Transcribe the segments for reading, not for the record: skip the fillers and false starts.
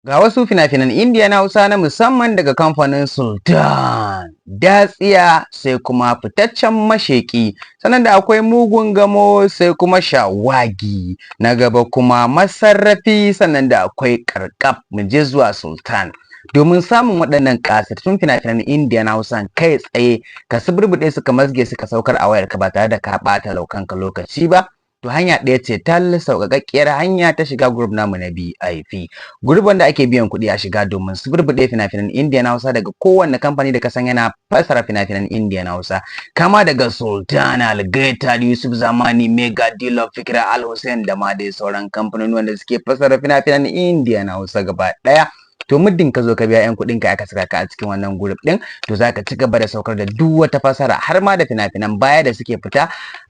Ga wasu fina-finan Indiya na Hausa na musamman daga kamfanin Sultan, Datsiya sai kuma Fitaccen Masheki, sannan da akwai Mugun Gamo sai kuma Shawagi, na gaba kuma Masarrafi sannan da akwai Karkaf mu je zuwa Sultan. Domin samun waɗannan ƙasatattun fina-finan Indiya na Hausa kai tsaye ka suburbuɗe su ka mazge su ka saukar a wayarka ba tare da ka ɓata laukanka lokaci ba. To hanya ɗaya ce tal sauƙaƙƙiyar hanya ta shiga group namu na BIP. Group wanda ake biyan kuɗi a shiga domin su burbuɗe fina-finan Indiya na Hausa daga kowanne kamfani da ka san yana fassara fina-finan Indiya na Hausa. Kama daga Sultan, Algaita, Yusuf Zamani, Mega Deal, Fikra Al Hussein da ma dai sauran kamfanoni wanda suke fassara fina-finan Indiya na Hausa gaba ɗaya. To muddin ka zo ka biya 'yan kuɗin ka aka saka ka a cikin wannan group ɗin, to zaka ci gaba da saukar da duk wata fasara har ma da fina-finan baya da suke fita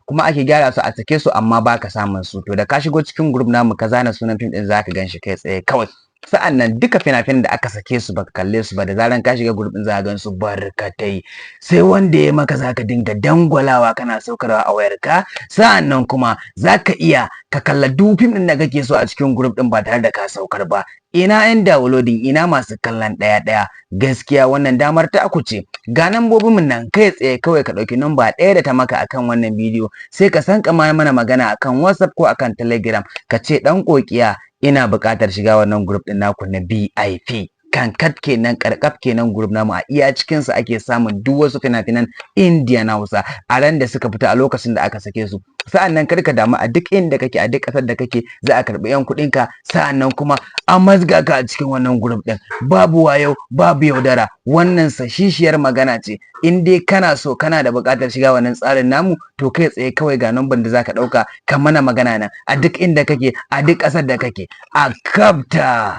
kuma ake gyara su a sake su amma baka samun su. To da ka shigo cikin group namu ka zana sunan fim ɗin zaka gan shi kai tsaye kawai. Sa'annan duka fina-finan da aka sake su baka kalle su ba da zaran ka shiga group din za ka gan su barkatai, sai wanda ya maka zaka dinga dangwalawa kana saukarwa a wayarka. Sa'annan kuma zaka iya ka kalla duk fim din da kake so a cikin group din ba tare da ka saukar ba. Ina yan downloading, ina masu kallon ɗaya gaskiya wannan damar ta aku ce. Ga nambobin mun nan kai tsaye kawai ka ɗauki namba ɗaya da ta maka akan wannan bidiyo sai ka san mana magana akan WhatsApp ko akan Telegram ka ce dan kokiya ina buƙatar shiga wannan group din naku na BIP. Kankat kenan, karkaf kenan group namu, a iya cikin su ake samun duk wasu fina-finan Indiya na Hausa a ran da suka fita a lokacin da aka sake su. Sa'annan kar ka damu, a duk inda kake a duk ƙasar da kake za a karɓi 'yan kuɗin ka, sa'annan kuma a mazga ka a cikin wannan group din. Babu wayo, babu yaudara, wannan sashishiyar magana ce. In dai kana so kana da buƙatar shiga wannan tsarin namu, to kai tsaye kawai ga number da zaka ɗauka ka mana magana nan a duk inda kake a duk ƙasar da kake a kabta.